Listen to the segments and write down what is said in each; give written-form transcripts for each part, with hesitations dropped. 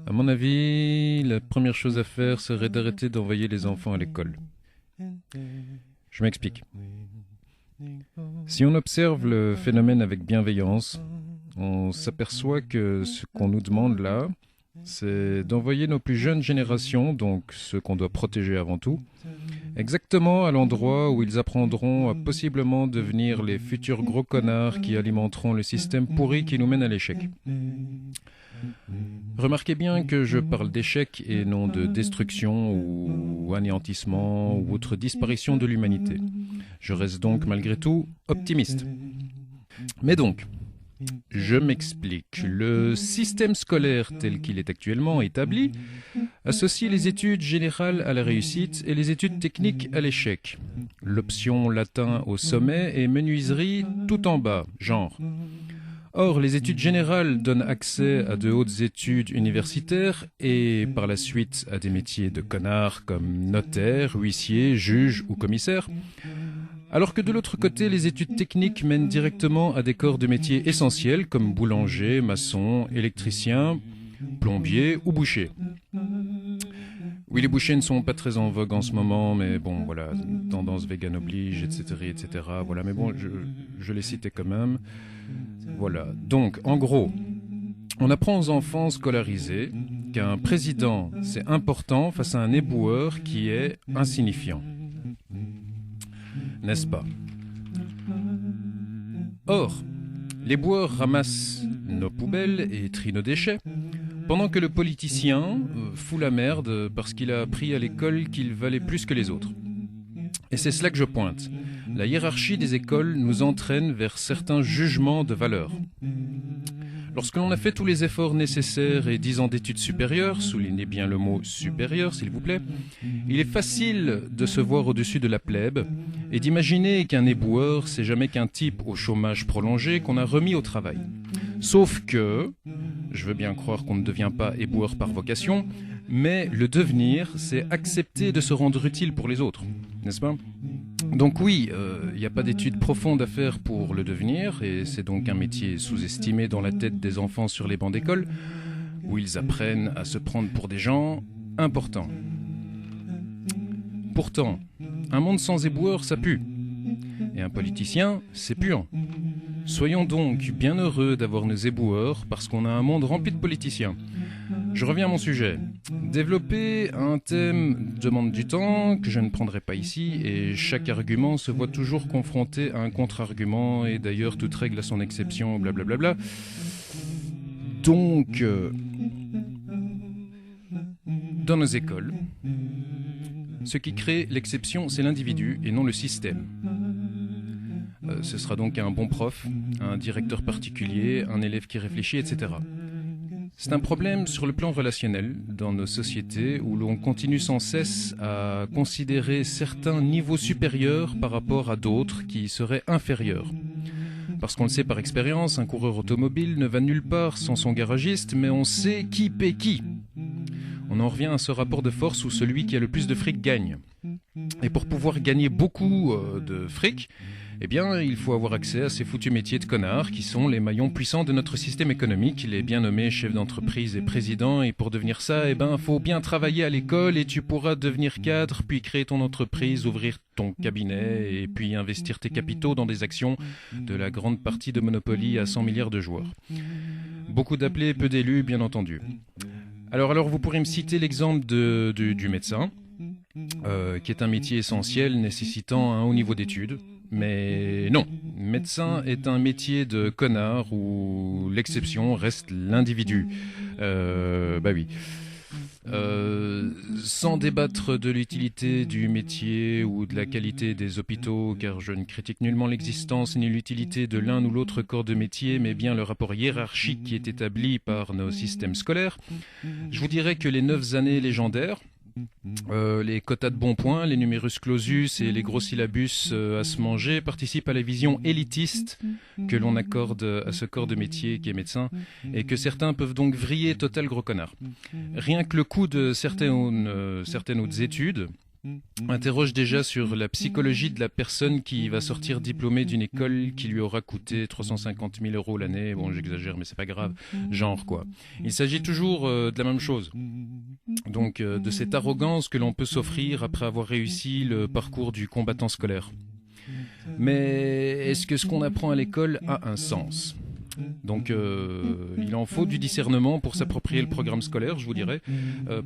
À mon avis, la première chose à faire serait d'arrêter d'envoyer les enfants à l'école. Je m'explique. Si on observe le phénomène avec bienveillance, on s'aperçoit que ce qu'on nous demande là, c'est d'envoyer nos plus jeunes générations, donc ceux qu'on doit protéger avant tout, exactement à l'endroit où ils apprendront à possiblement devenir les futurs gros connards qui alimenteront le système pourri qui nous mène à l'échec. Remarquez bien que je parle d'échec et non de destruction ou anéantissement ou autre disparition de l'humanité. Je reste donc malgré tout optimiste. Mais donc, je m'explique. Le système scolaire tel qu'il est actuellement établi associe les études générales à la réussite et les études techniques à l'échec. L'option latin au sommet et menuiserie tout en bas, genre. Or, les études générales donnent accès à de hautes études universitaires et par la suite à des métiers de connards comme notaire, huissier, juge ou commissaire. Alors que de l'autre côté, les études techniques mènent directement à des corps de métiers essentiels comme boulanger, maçon, électricien, plombier ou boucher. Oui, les bouchers ne sont pas très en vogue en ce moment, mais bon, voilà, tendance vegan oblige, etc., etc. Voilà, mais bon, je les citais quand même. Voilà, donc, en gros, on apprend aux enfants scolarisés qu'un président, c'est important face à un éboueur qui est insignifiant. N'est-ce pas? Or, l'éboueur ramasse nos poubelles et trie nos déchets, pendant que le politicien fout la merde parce qu'il a appris à l'école qu'il valait plus que les autres. Et c'est cela que je pointe. La hiérarchie des écoles nous entraîne vers certains jugements de valeur. Lorsque l'on a fait tous les efforts nécessaires et 10 ans d'études supérieures, soulignez bien le mot supérieur s'il vous plaît, il est facile de se voir au-dessus de la plèbe et d'imaginer qu'un éboueur, c'est jamais qu'un type au chômage prolongé qu'on a remis au travail. Sauf que, je veux bien croire qu'on ne devient pas éboueur par vocation, mais le devenir, c'est accepter de se rendre utile pour les autres, n'est-ce pas ? Donc oui, il n'y a pas d'études profondes à faire pour le devenir, et c'est donc un métier sous-estimé dans la tête des enfants sur les bancs d'école, où ils apprennent à se prendre pour des gens importants. Pourtant, un monde sans éboueur, ça pue. Et un politicien, c'est puant. Soyons donc bien heureux d'avoir nos éboueurs, parce qu'on a un monde rempli de politiciens. Je reviens à mon sujet. Développer un thème demande du temps que je ne prendrai pas ici et chaque argument se voit toujours confronté à un contre-argument et d'ailleurs toute règle a son exception, blablabla. Donc, dans nos écoles, ce qui crée l'exception, c'est l'individu et non le système. Ce sera donc un bon prof, un directeur particulier, un élève qui réfléchit, etc. C'est un problème sur le plan relationnel dans nos sociétés où l'on continue sans cesse à considérer certains niveaux supérieurs par rapport à d'autres qui seraient inférieurs. Parce qu'on le sait par expérience, un coureur automobile ne va nulle part sans son garagiste, mais on sait qui paie qui. On en revient à ce rapport de force où celui qui a le plus de fric gagne. Et pour pouvoir gagner beaucoup de fric, eh bien, il faut avoir accès à ces foutus métiers de connards qui sont les maillons puissants de notre système économique, les bien nommés chefs d'entreprise et présidents. Et pour devenir ça, eh ben, faut bien travailler à l'école et tu pourras devenir cadre, puis créer ton entreprise, ouvrir ton cabinet et puis investir tes capitaux dans des actions de la grande partie de Monopoly à 100 milliards de joueurs. Beaucoup d'appelés, peu d'élus, bien entendu. Alors vous pourrez me citer l'exemple du médecin, qui est un métier essentiel nécessitant un haut niveau d'études. Mais non, médecin est un métier de connard où l'exception reste l'individu. Bah oui. Sans débattre de l'utilité du métier ou de la qualité des hôpitaux, car je ne critique nullement l'existence ni l'utilité de l'un ou l'autre corps de métier, mais bien le rapport hiérarchique qui est établi par nos systèmes scolaires, je vous dirais que les 9 années légendaires, les quotas de bons points, les numerus clausus et les gros syllabus à se manger participent à la vision élitiste que l'on accorde à ce corps de métier qui est médecin et que certains peuvent donc vriller total gros connard. Rien que le coût de certaines autres études interroge déjà sur la psychologie de la personne qui va sortir diplômée d'une école qui lui aura coûté 350 000 € l'année. Bon, j'exagère, mais c'est pas grave. Genre quoi. Il s'agit toujours de la même chose. Donc, de cette arrogance que l'on peut s'offrir après avoir réussi le parcours du combattant scolaire. Mais est-ce que ce qu'on apprend à l'école a un sens ? Donc il en faut du discernement pour s'approprier le programme scolaire, je vous dirais,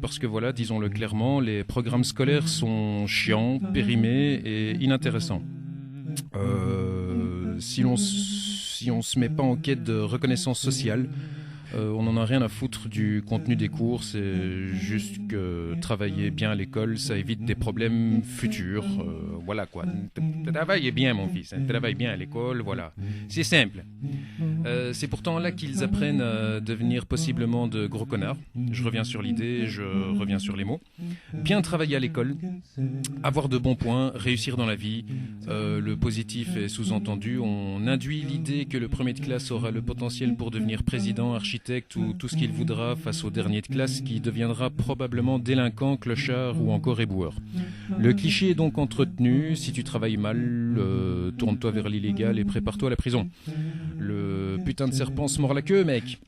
parce que voilà, disons-le clairement, les programmes scolaires sont chiants, périmés et inintéressants. Si on se met pas en quête de reconnaissance sociale, on n'en a rien à foutre du contenu des cours, c'est juste que travailler bien à l'école, ça évite des problèmes futurs. Voilà quoi. Travaillez bien mon fils, travaille bien à l'école, voilà. C'est simple. C'est pourtant là qu'ils apprennent à devenir possiblement de gros connards. Je reviens sur l'idée, je reviens sur les mots. Bien travailler à l'école, avoir de bons points, réussir dans la vie. Le positif est sous-entendu. On induit l'idée que le premier de classe aura le potentiel pour devenir président, architecte ou tout ce qu'il voudra face au dernier de classe qui deviendra probablement délinquant, clochard ou encore éboueur. Le cliché est donc entretenu. Si tu travailles mal, tourne-toi vers l'illégal et prépare-toi à la prison. Le putain de serpent se mord la queue, mec.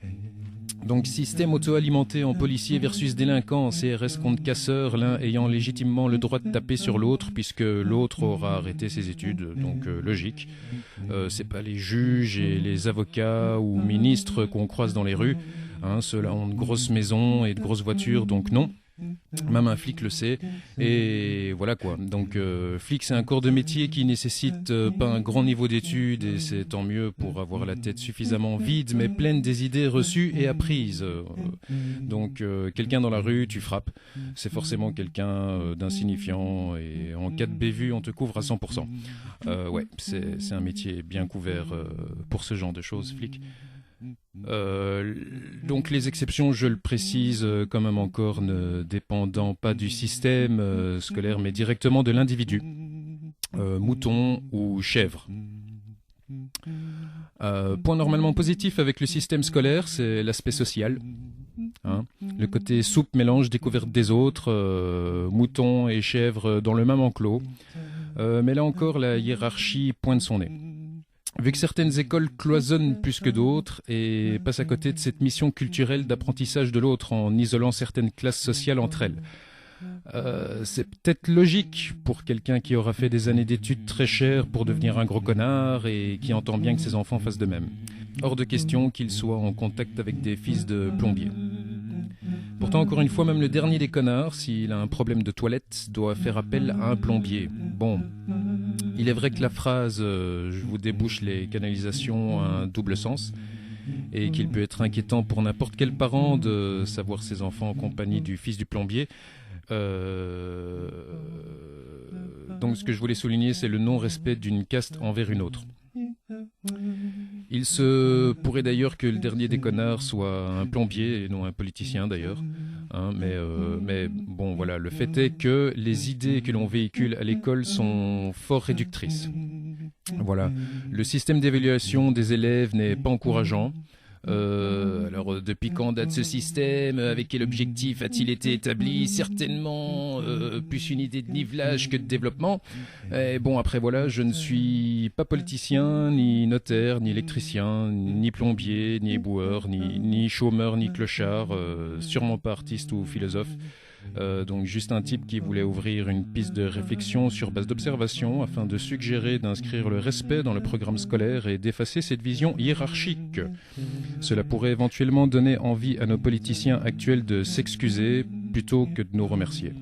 Donc système auto-alimenté en policier versus délinquant en CRS contre casseur, l'un ayant légitimement le droit de taper sur l'autre puisque l'autre aura arrêté ses études, donc logique. C'est pas les juges et les avocats ou ministres qu'on croise dans les rues, hein, ceux-là ont de grosses maisons et de grosses voitures, donc non. Même un flic le sait, et voilà quoi. Donc flic, c'est un corps de métier qui nécessite pas un grand niveau d'études, et c'est tant mieux pour avoir la tête suffisamment vide mais pleine des idées reçues et apprises. Donc quelqu'un dans la rue, tu frappes, c'est forcément quelqu'un d'insignifiant, et en cas de bévue, on te couvre à 100%. Ouais, c'est un métier bien couvert pour ce genre de choses, flic. Donc les exceptions, je le précise quand même encore, ne dépendant pas du système scolaire mais directement de l'individu, mouton ou chèvre. Point normalement positif avec le système scolaire, c'est l'aspect social, hein. Le côté soupe mélange découverte des autres, mouton et chèvre dans le même enclos, mais là encore la hiérarchie pointe son nez. Vu que certaines écoles cloisonnent plus que d'autres et passent à côté de cette mission culturelle d'apprentissage de l'autre en isolant certaines classes sociales entre elles. C'est peut-être logique pour quelqu'un qui aura fait des années d'études très chères pour devenir un gros connard et qui entend bien que ses enfants fassent de même. Hors de question qu'il soit en contact avec des fils de plombiers. Pourtant, encore une fois, même le dernier des connards, s'il a un problème de toilette, doit faire appel à un plombier. Bon, il est vrai que la phrase « je vous débouche les canalisations » a un double sens, et qu'il peut être inquiétant pour n'importe quel parent de savoir ses enfants en compagnie du fils du plombier. Donc ce que je voulais souligner, c'est le non-respect d'une caste envers une autre. Il se pourrait d'ailleurs que le dernier des connards soit un plombier et non un politicien d'ailleurs, hein, mais bon voilà, le fait est que les idées que l'on véhicule à l'école sont fort réductrices. Voilà, le système d'évaluation des élèves n'est pas encourageant. Alors depuis quand date ce système? Avec quel objectif a-t-il été établi? Certainement plus une idée de nivelage que de développement. Et bon, après voilà, je ne suis pas politicien, ni notaire, ni électricien, ni plombier, ni éboueur, ni chômeur, ni clochard, sûrement pas artiste ou philosophe. Donc juste un type qui voulait ouvrir une piste de réflexion sur base d'observation afin de suggérer d'inscrire le respect dans le programme scolaire et d'effacer cette vision hiérarchique. Cela pourrait éventuellement donner envie à nos politiciens actuels de s'excuser plutôt que de nous remercier.